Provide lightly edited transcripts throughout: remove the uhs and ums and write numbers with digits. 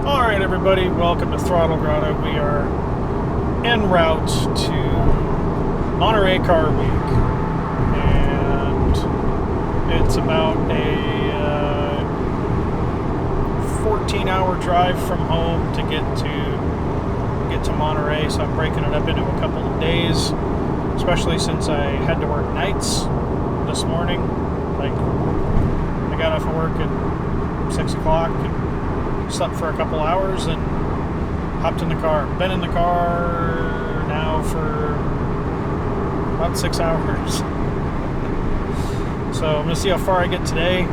Alright everybody, welcome to Throttle Grotto. We are en route to Monterey Car Week, and it's about a 14-hour drive from home to get to Monterey, so I'm breaking it up into a couple of days, especially since I had to work nights this morning. Like, I got off of work at 6 o'clock and slept for a couple hours and hopped in the car. Been in the car now for about 6 hours. So I'm going to see how far I get today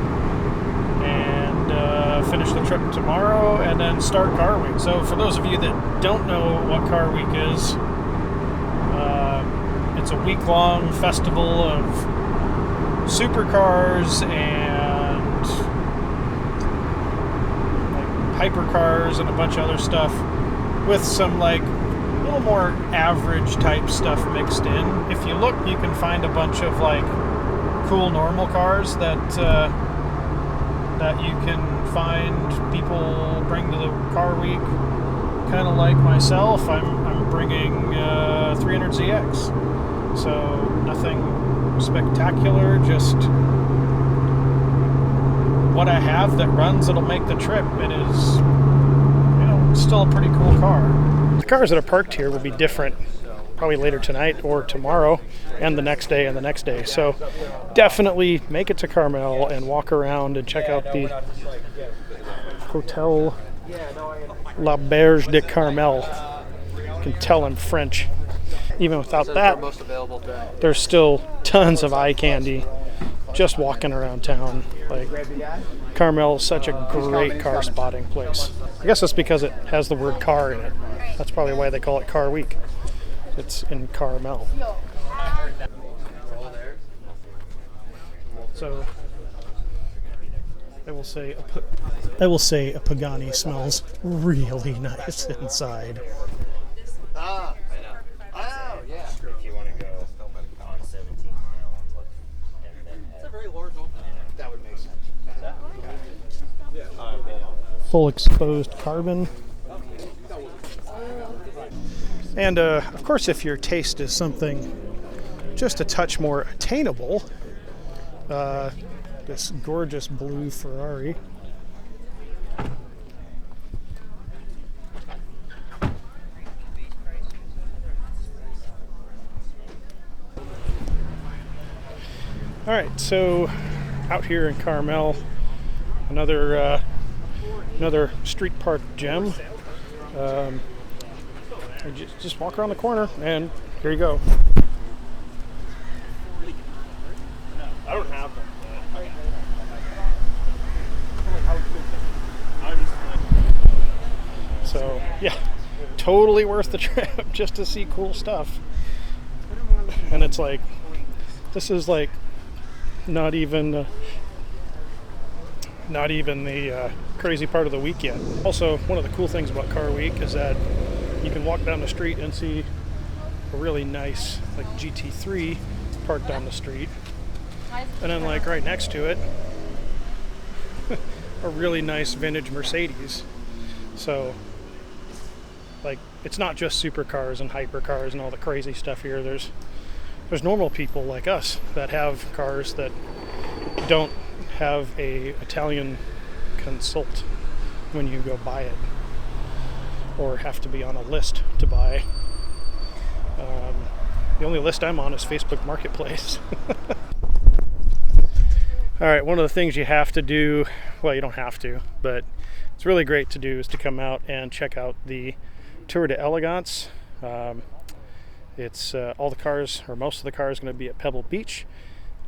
and finish the trip tomorrow and then start Car Week. So for those of you that don't know what Car Week is, it's a week-long festival of supercars and hypercars and a bunch of other stuff with some like a little more average type stuff mixed in. If you look, you can find a bunch of like cool normal cars that you can find people bring to the car week. Kind of like myself, I'm bringing 300ZX, so nothing spectacular, just what I have that runs that'll make the trip. It is, still a pretty cool car. The cars that are parked here will be different probably later tonight or tomorrow and the next day and the next day. So definitely make it to Carmel and walk around and check out the Hotel La Berge de Carmel. You can tell I'm French. Even without that, there's still tons of eye candy just walking around town. Like, Carmel is such a great car spotting place. I guess that's because it has the word car in it. That's probably why they call it Car Week. It's in Carmel. So I will say a Pagani smells really nice inside. If you want to go on 17 mile and look, it's a very large opening. That would make sense. Full exposed carbon. And of course, if your taste is something just a touch more attainable, this gorgeous blue Ferrari. All right, so out here in Carmel, another street park gem. Just walk around the corner, and here you go. I don't have them. So yeah, totally worth the trip just to see cool stuff. And it's like, this is like not even the crazy part of the week yet. Also, one of the cool things about Car Week is that you can walk down the street and see a really nice like GT3 parked down the street, and then like right next to it a really nice vintage Mercedes. So like, it's not just supercars and hypercars and all the crazy stuff here. There's normal people like us that have cars that don't have a Italian consult when you go buy it, or have to be on a list to buy. The only list I'm on is Facebook Marketplace. All right, one of the things you have to do, well, you don't have to, but it's really great to do, is to come out and check out the Tour de Elegance. It's all the cars, or most of the cars, going to be at Pebble Beach.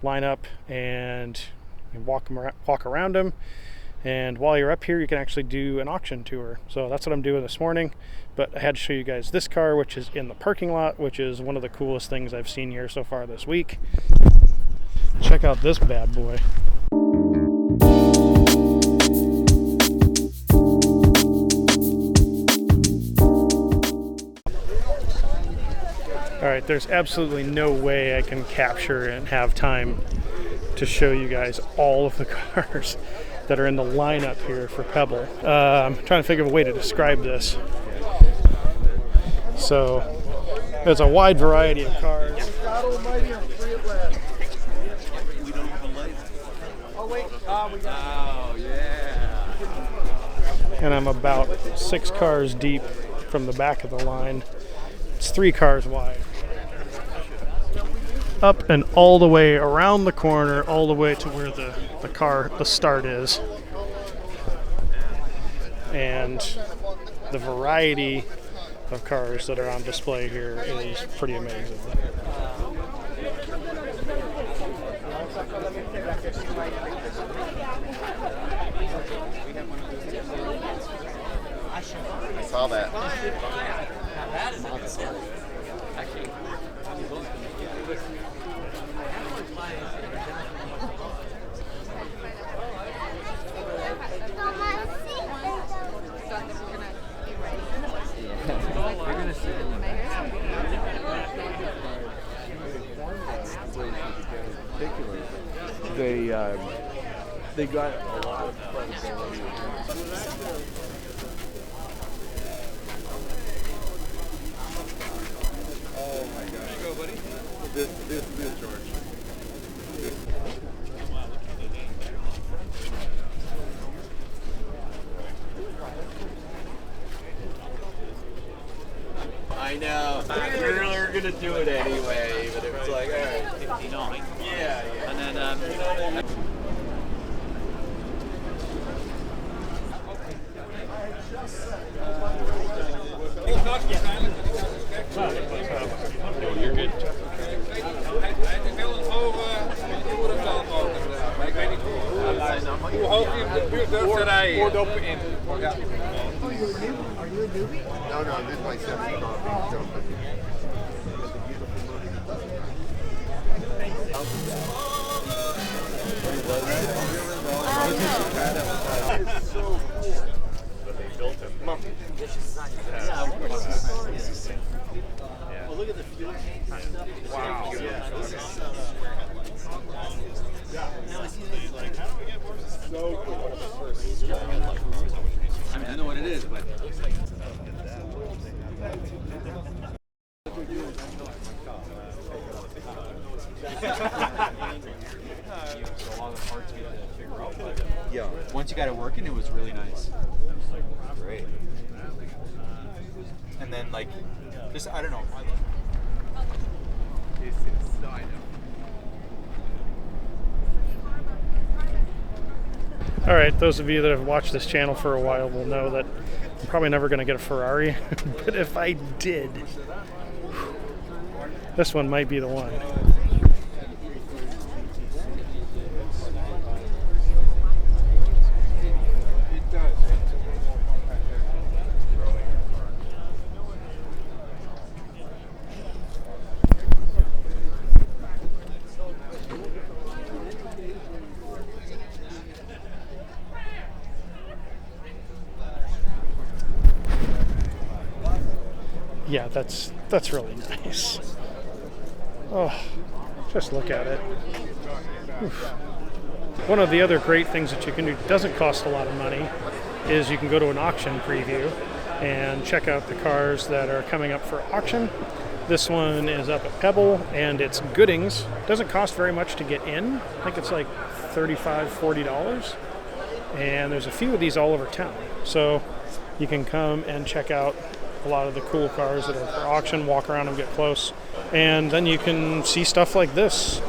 Line up and walk around them. And while you're up here, you can actually do an auction tour. So that's what I'm doing this morning. But I had to show you guys this car, which is in the parking lot, which is one of the coolest things I've seen here so far this week. Check out this bad boy. All right, there's absolutely no way I can capture and have time to show you guys all of the cars that are in the lineup here for Pebble. I'm trying to figure of a way to describe this. So there's a wide variety of cars. And I'm about 6 cars deep from the back of the line. It's 3 cars wide. Up and all the way around the corner, all the way to where the start is. And the variety of cars that are on display here is pretty amazing. I saw that. They got a lot of credibility. Oh my God! There you go, buddy. This George. I know. We were gonna do it anyway, but it was like, all right. 59. Yeah. And then You're good. Hoe hoog in de buurt durft te rijden? Hoort op in. Ja. Are you a newbie? No, this is my seventh car. It's so cool. But they built him. Well, look at the fuel tanks and stuff. Wow. Yeah, this is Like, how do we get more? So cool. I mean, I know what it is, but Yeah. once you got it working, it was really nice. Great. And then, like, just, I don't know. All right, those of you that have watched this channel for a while will know that I'm probably never going to get a Ferrari, but if I did, this one might be the one. Yeah, that's really nice. Oh, just look at it. Oof. One of the other great things that you can do, doesn't cost a lot of money, is you can go to an auction preview and check out the cars that are coming up for auction. This one is up at Pebble, and it's Goodings. Doesn't cost very much to get in. I think it's like $35, $40. And there's a few of these all over town. So you can come and check out a lot of the cool cars that are for auction, walk around and get close. And then you can see stuff like this.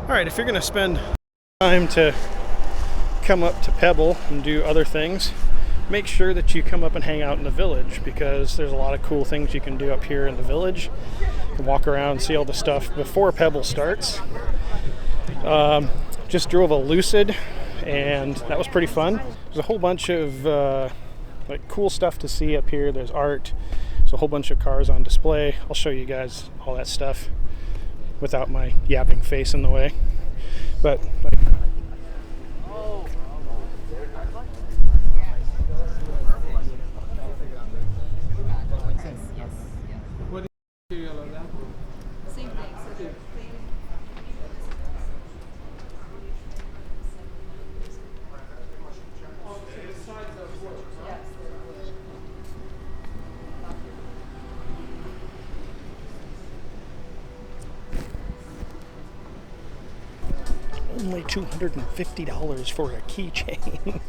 All right, if you're gonna spend time to come up to Pebble and do other things, make sure that you come up and hang out in the village, because there's a lot of cool things you can do up here in the village. You can walk around and see all the stuff before Pebble starts. Just drove a Lucid, and that was pretty fun. There's a whole bunch of like cool stuff to see up here. There's art. There's a whole bunch of cars on display. I'll show you guys all that stuff without my yapping face in the way. But like, only $250 for a keychain.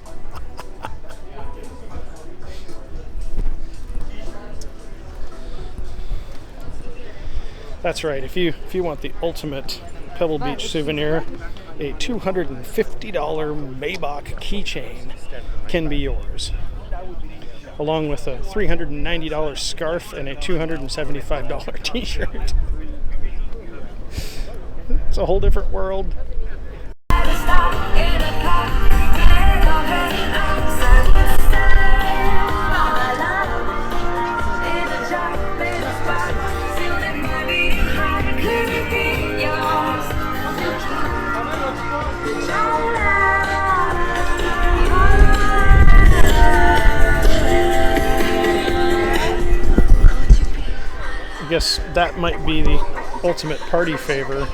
That's right. If you want the ultimate Pebble Beach souvenir, a $250 Maybach keychain can be yours, along with a $390 scarf and a $275 t-shirt. It's a whole different world. I guess that might be the ultimate party favor,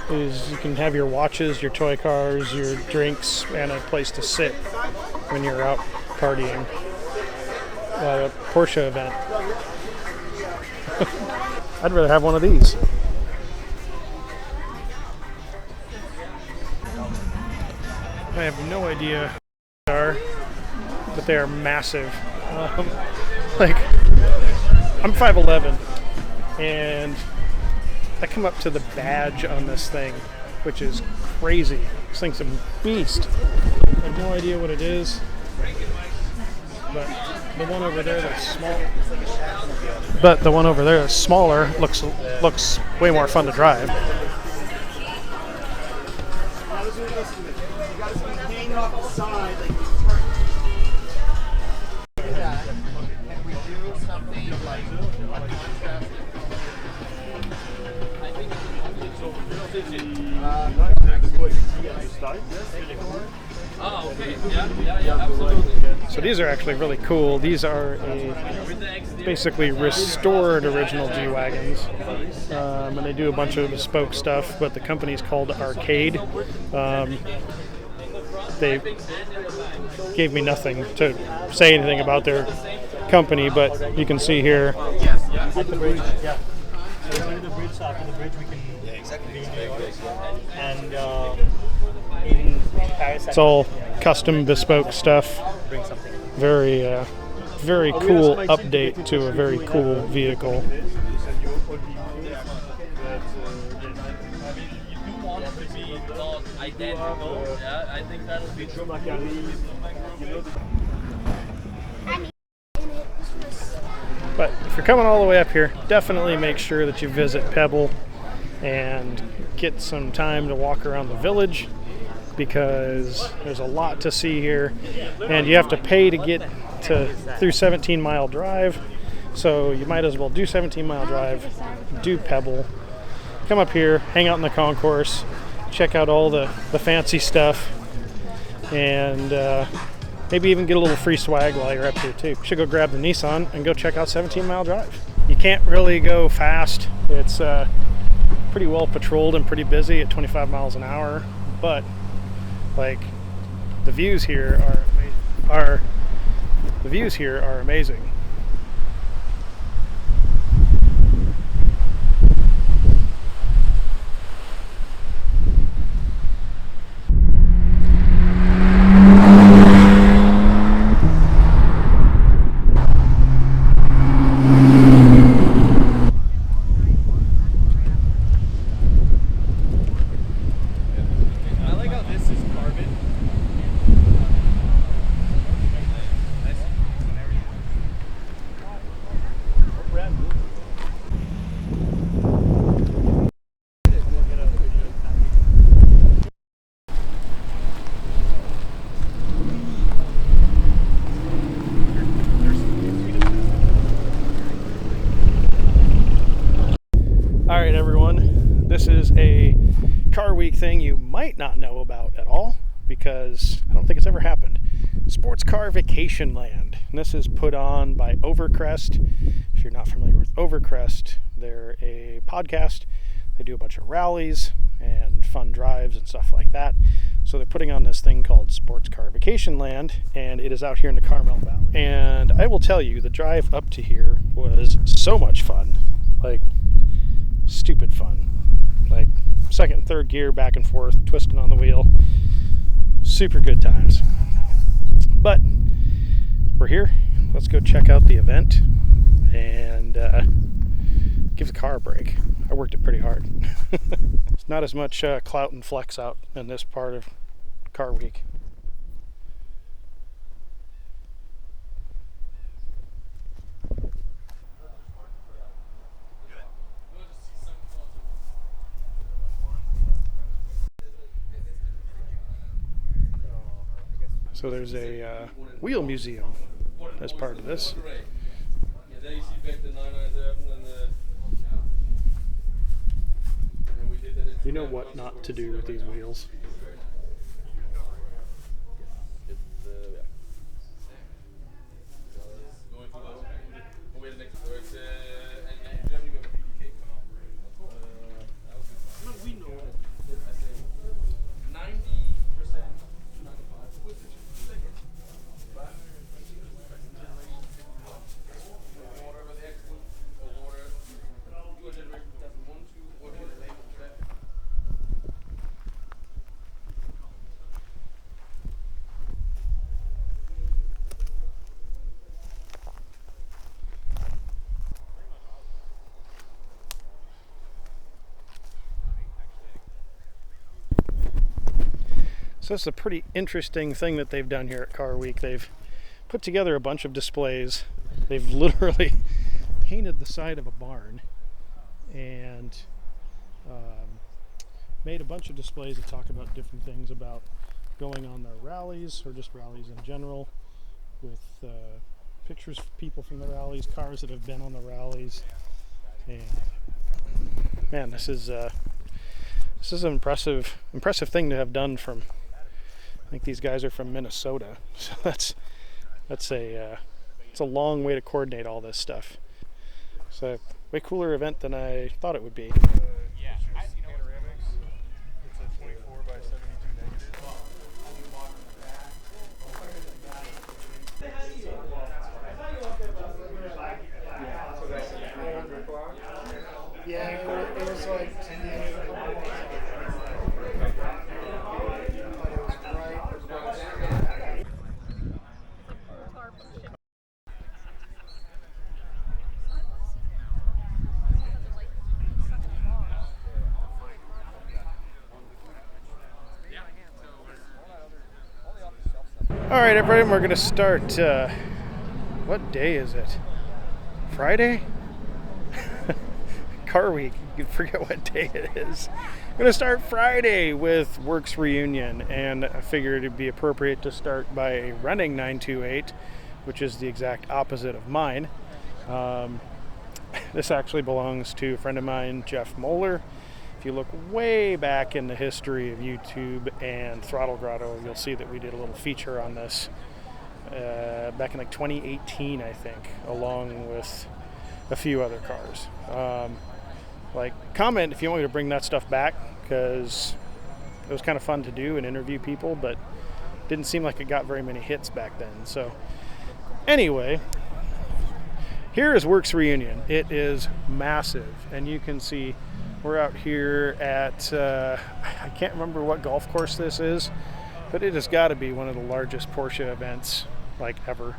is you can have your watches, your toy cars, your drinks, and a place to sit when you're out partying at a Porsche event. I'd rather have one of these. I have no idea what they are, but they are massive. Like, I'm 5'11", and I come up to the badge on this thing, which is crazy. This thing's a beast. I have no idea what it is, but the one over there that's smaller looks way more fun to drive. Oh, okay. Yeah, absolutely. So these are actually really cool. These are basically restored original G-Wagons, and they do a bunch of bespoke stuff, but the company's called Arcade. They gave me nothing to say anything about their company, but you can see here. At the bridge, yeah. So under the bridge, after the bridge, we can be in New York. And in Paris, It's all custom bespoke stuff. bring something. Very, very cool update to a very cool vehicle. If you do want it to be not identical, yeah, I think that'll be true. But if you're coming all the way up here, definitely make sure that you visit Pebble and get some time to walk around the village, because there's a lot to see here, and you have to pay to get through 17 Mile Drive, so you might as well do 17 Mile Drive, do Pebble, come up here, hang out in the concourse, check out all the fancy stuff, and maybe even get a little free swag while you're up here too. You should go grab the Nissan and go check out 17 Mile Drive. You can't really go fast. It's pretty well patrolled and pretty busy at 25 miles an hour, but like the views here are amazing. this is a Car Week thing you might not know about at all, because I don't think it's ever happened. Sports Car Vacation Land. And this is put on by Overcrest. If you're not familiar with Overcrest, they're a podcast. They do a bunch of rallies and fun drives and stuff like that. So they're putting on this thing called Sports Car Vacation Land, and it is out here in the Carmel Valley. And I will tell you, the drive up to here was so much fun. Like, stupid fun. Like, second and third gear, back and forth, twisting on the wheel. Super good times. But we're here. Let's go check out the event and give the car a break. I worked it pretty hard. It's not as much clout and flex out in this part of Car Week. So there's a wheel museum as part of this. You know what not to do with these wheels? So this is a pretty interesting thing that they've done here at Car Week. They've put together a bunch of displays. They've literally painted the side of a barn and made a bunch of displays that talk about different things about going on their rallies or just rallies in general, with pictures of people from the rallies, cars that have been on the rallies. And man, this is an impressive thing to have done from. I think these guys are from Minnesota, so it's a long way to coordinate all this stuff. It's a way cooler event than I thought it would be. Yeah, panoramics. It's a 24 by 72 negative. Yeah, it was like 10 years ago. All right, everybody, we're going to start. What day is it? Friday? Car Week. You can forget what day it is. I'm going to start Friday with Works Reunion, and I figured it'd be appropriate to start by running 928, which is the exact opposite of mine. This actually belongs to a friend of mine, Jeff Moeller. If you look way back in the history of YouTube and Throttle Grotto, you'll see that we did a little feature on this back in like 2018, I think, along with a few other cars. Comment if you want me to bring that stuff back, because it was kind of fun to do and interview people, but didn't seem like it got very many hits back then. So anyway, here is Works Reunion. It is massive, and you can see we're out here at, I can't remember what golf course this is, but it has got to be one of the largest Porsche events, like, ever,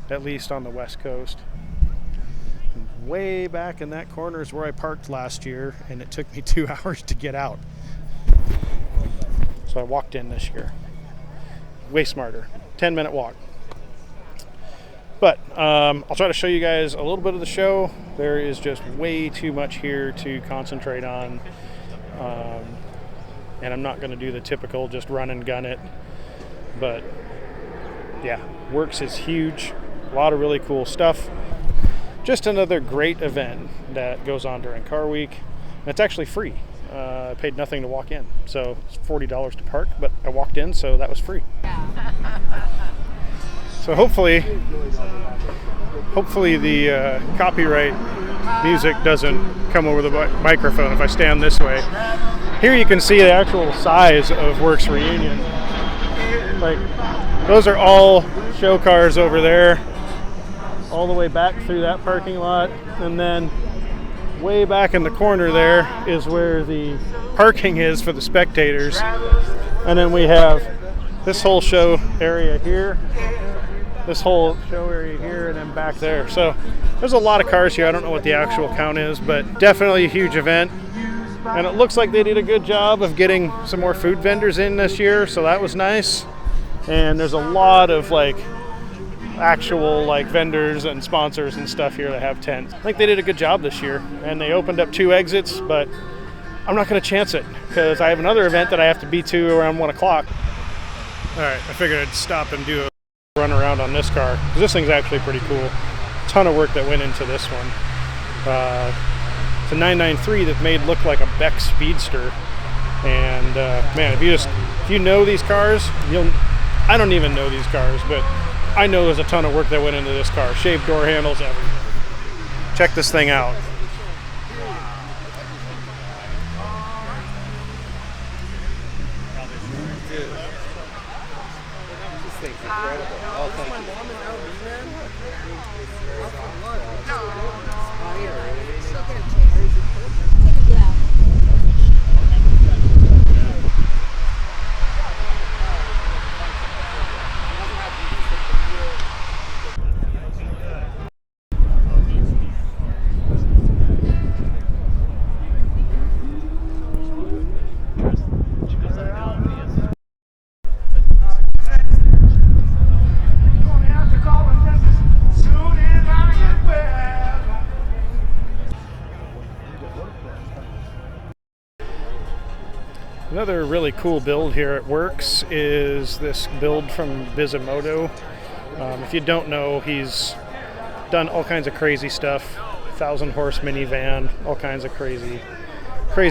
at least on the West Coast. And way back in that corner is where I parked last year, and it took me 2 hours to get out. So I walked in this year. Way smarter. 10-minute walk. But I'll try to show you guys a little bit of the show. There is just way too much here to concentrate on. And I'm not going to do the typical just run and gun it. But yeah, Works is huge. A lot of really cool stuff. Just another great event that goes on during Car Week. It's actually free. I paid nothing to walk in, so it's $40 to park, but I walked in, so that was free. So hopefully the copyright music doesn't come over the microphone if I stand this way. Here you can see the actual size of Works Reunion. Like, those are all show cars over there, all the way back through that parking lot, and then way back in the corner there is where the parking is for the spectators. And then we have this whole show area here, this whole show area here, and then back there. So there's a lot of cars here. I don't know what the actual count is, but definitely a huge event. And it looks like they did a good job of getting some more food vendors in this year, so that was nice. And there's a lot of like actual like vendors and sponsors and stuff here that have tents. I think they did a good job this year, and they opened up 2 exits, but I'm not going to chance it because I have another event that I have to be to around 1 o'clock. All right, I figured I'd stop and do a run around on this car because this thing's actually pretty cool. A ton of work that went into this one. It's a 993 that made look like a Beck Speedster, and man, if you know these cars, I don't even know these cars, but I know there's a ton of work that went into this car. Shaved door handles, everything. Check this thing out. This thing's incredible. Oh, thank you. Another really cool build here at Works is this build from Bisimoto. If you don't know, he's done all kinds of crazy stuff. 1,000-horse minivan, all kinds of crazy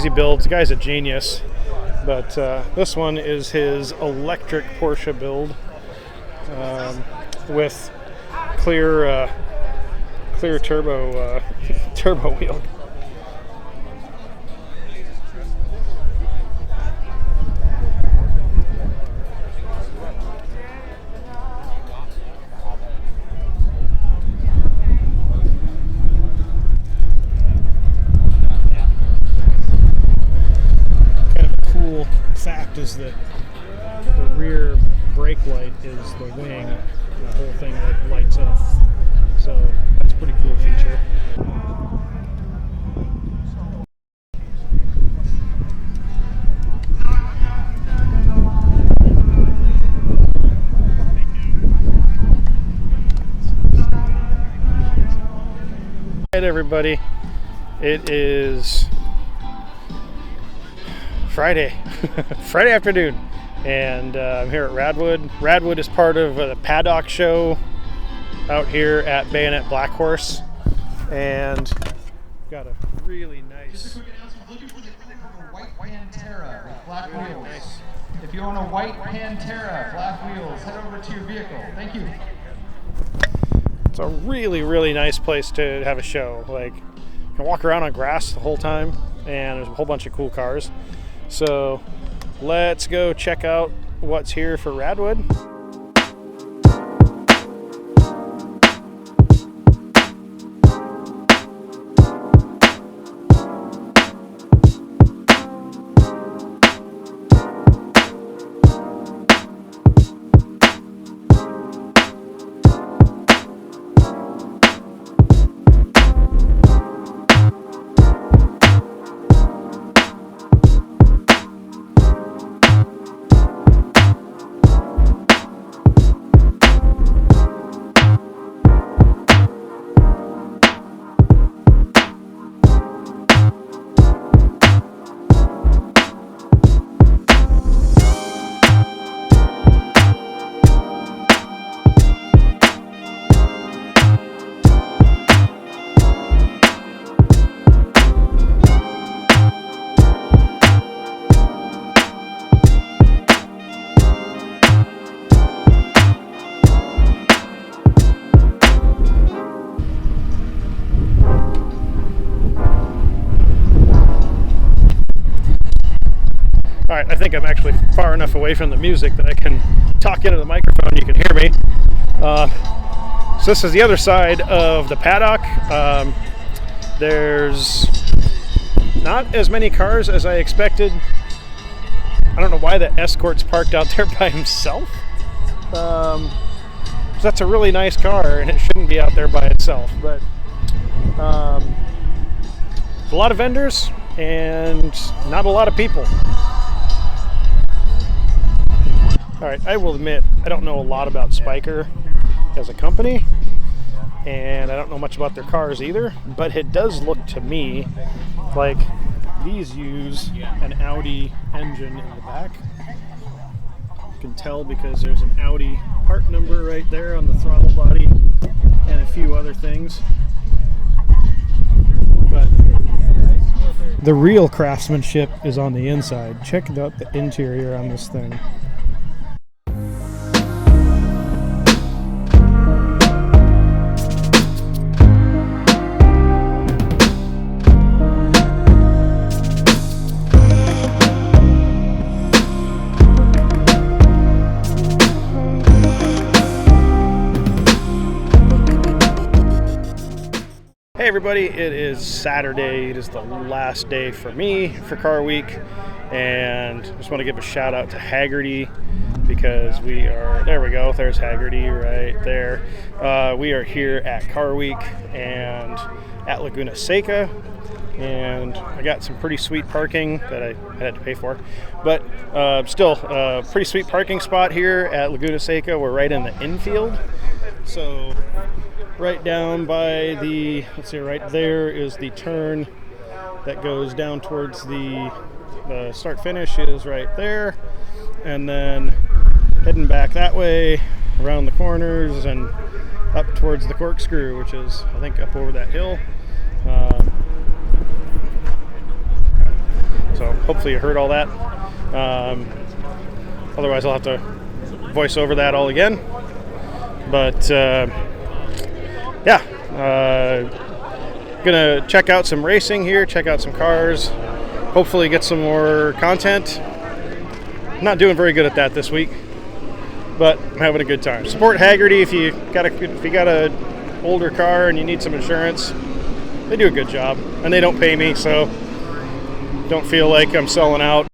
builds. The guy's a genius. But this one is his electric Porsche build with clear turbo wheel. Fact is that the rear brake light is the wing. The whole thing like lights up, so that's a pretty cool feature. All right, everybody, it is Friday afternoon, and I'm here at Radwood. Radwood is part of the Paddock Show out here at Bayonet Black Horse, and got a really nice. Just a quick announcement. Looking for the white Pantera with black wheels. Nice. If you own a white Pantera, black wheels, head over to your vehicle. Thank you. It's a really nice place to have a show. Like, you can walk around on grass the whole time, and there's a whole bunch of cool cars. So let's go check out what's here for Radwood. Alright, I think I'm actually far enough away from the music that I can talk into the microphone. You can hear me. So this is the other side of the paddock. There's not as many cars as I expected. I don't know why the escort's parked out there by himself. That's a really nice car and it shouldn't be out there by itself. But a lot of vendors and not a lot of people. Alright, I will admit, I don't know a lot about Spyker as a company, and I don't know much about their cars either, but it does look to me like these use an Audi engine in the back. You can tell because there's an Audi part number right there on the throttle body and a few other things. But the real craftsmanship is on the inside. Check out the interior on this thing. Hey everybody, it is Saturday. It is the last day for me for Car Week, and I just want to give a shout out to Haggerty because we are, there we go, there's Haggerty right there. We are here at Car Week and at Laguna Seca, and I got some pretty sweet parking that I had to pay for, but still a pretty sweet parking spot here at Laguna Seca. We're right in the infield, so right down by the, let's see, right there is the turn that goes down towards the start finish is right there, and then heading back that way around the corners and up towards the corkscrew, which is I think up over that hill. So hopefully you heard all that. Otherwise I'll have to voice over that all again, but yeah, gonna check out some racing here, check out some cars, hopefully get some more content. I'm not doing very good at that this week, but I'm having a good time. Support Haggerty if you got a older car and you need some insurance. They do a good job, and they don't pay me, so don't feel like I'm selling out.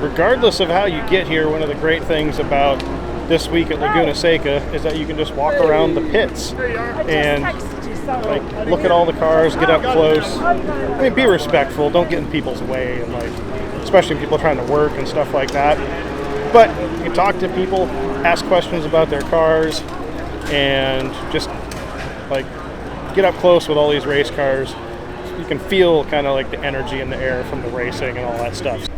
Regardless of how you get here, one of the great things about this week at Laguna Seca is that you can just walk around the pits and like look at all the cars, get up close. I mean, be respectful, don't get in people's way, and like, especially people trying to work and stuff like that. But you talk to people, ask questions about their cars, and just like get up close with all these race cars. You can feel kind of like the energy in the air from the racing and all that stuff.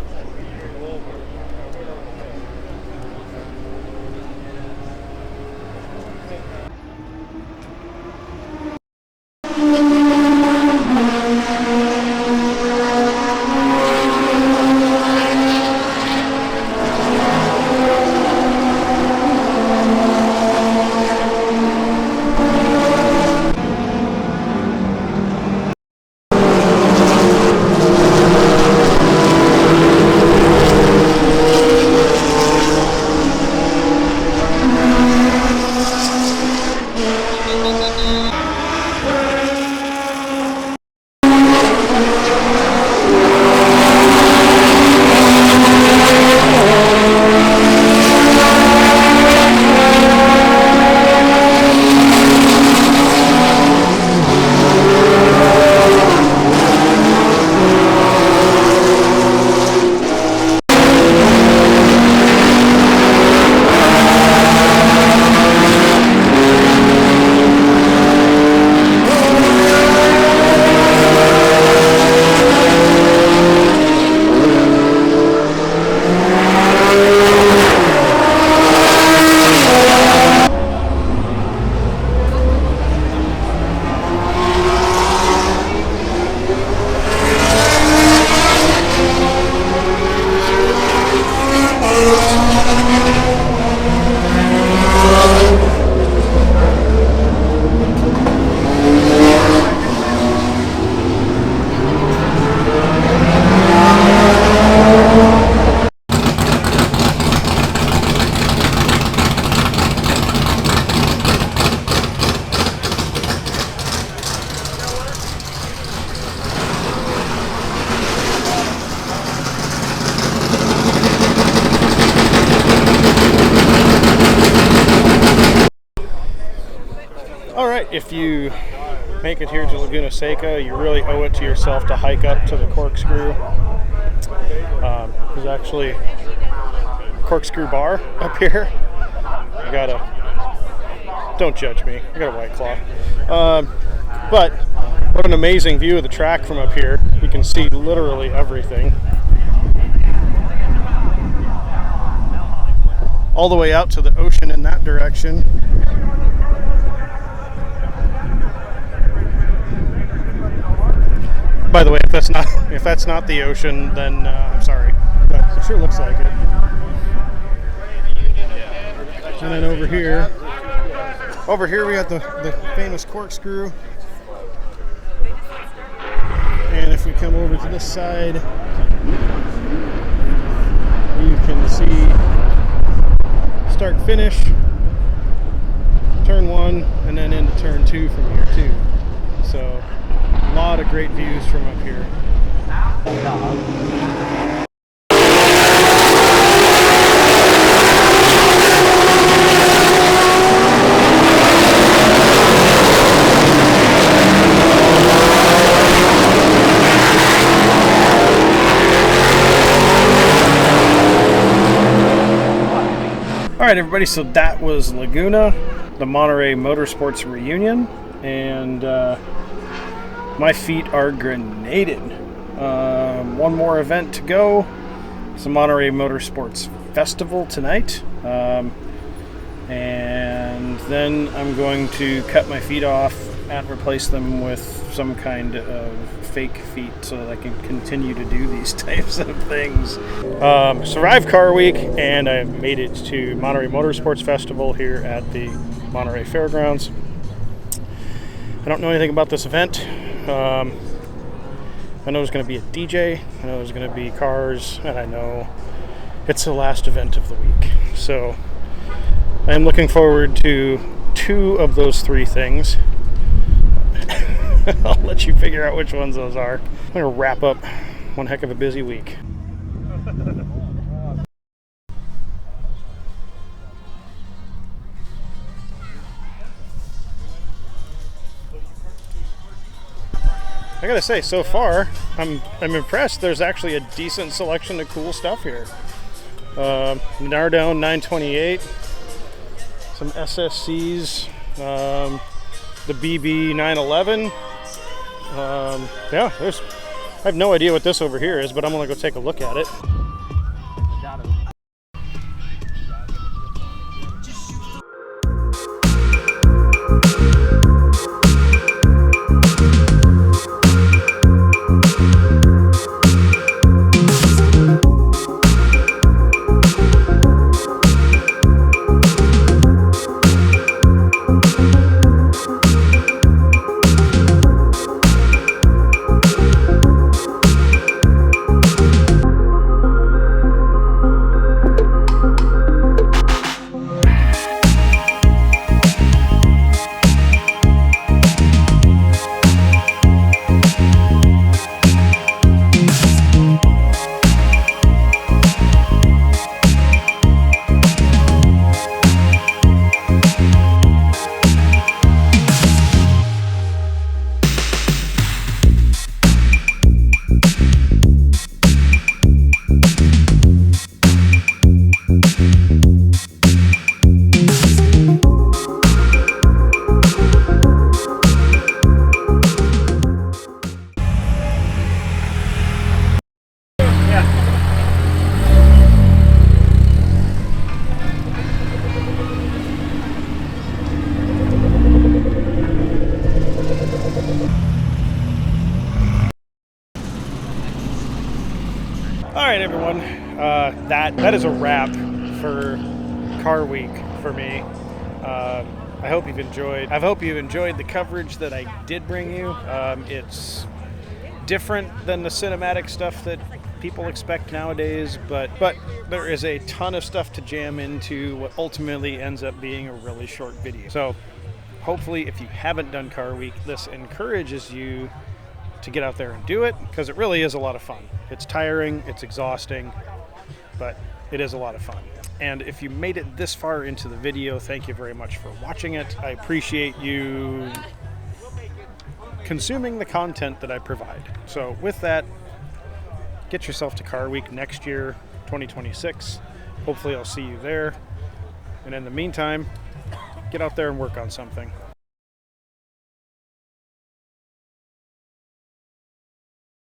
if you make it here to Laguna Seca, you really owe it to yourself to hike up to the corkscrew. There's actually a corkscrew bar up here. I gotta, don't judge me, I got a White Claw. But what an amazing view of the track from up here. You can see literally everything. All the way out to the ocean in that direction. By the way, if that's not the ocean, then I'm sorry, but it sure looks like it. And then over here we got the famous corkscrew. And if we come over to this side, you can see start finish, turn 1, and then into turn 2 from here too. So a lot of great views from up here. All right, everybody, so that was Laguna, the Monterey Motorsports reunion, and my feet are grenaded. One more event to go. It's the Monterey Motorsports Festival tonight, and then I'm going to cut my feet off and replace them with some kind of fake feet so that I can continue to do these types of things. Survived Car Week, and I made it to Monterey Motorsports Festival here at the Monterey Fairgrounds. I don't know anything about this event. I know there's going to be a DJ, I know there's going to be cars, and I know it's the last event of the week. So I'm looking forward to 2 of those 3 things. I'll let you figure out which ones those are. I'm going to wrap up one heck of a busy week. I gotta say, so far, I'm impressed. There's actually a decent selection of cool stuff here. Nardone 928, some SSCs, the BB 911. Yeah, I have no idea what this over here is, but I'm gonna go take a look at it. Alright everyone, that is a wrap for Car Week for me. I hope you've enjoyed the coverage that I did bring you. It's different than the cinematic stuff that people expect nowadays, but there is a ton of stuff to jam into what ultimately ends up being a really short video. So hopefully if you haven't done Car Week, this encourages you to get out there and do it, because it really is a lot of fun. It's tiring, it's exhausting, but it is a lot of fun. And if you made it this far into the video, thank you very much for watching it. I appreciate you consuming the content that I provide. So with that, get yourself to Car Week next year, 2026. Hopefully I'll see you there. And in the meantime, get out there and work on something.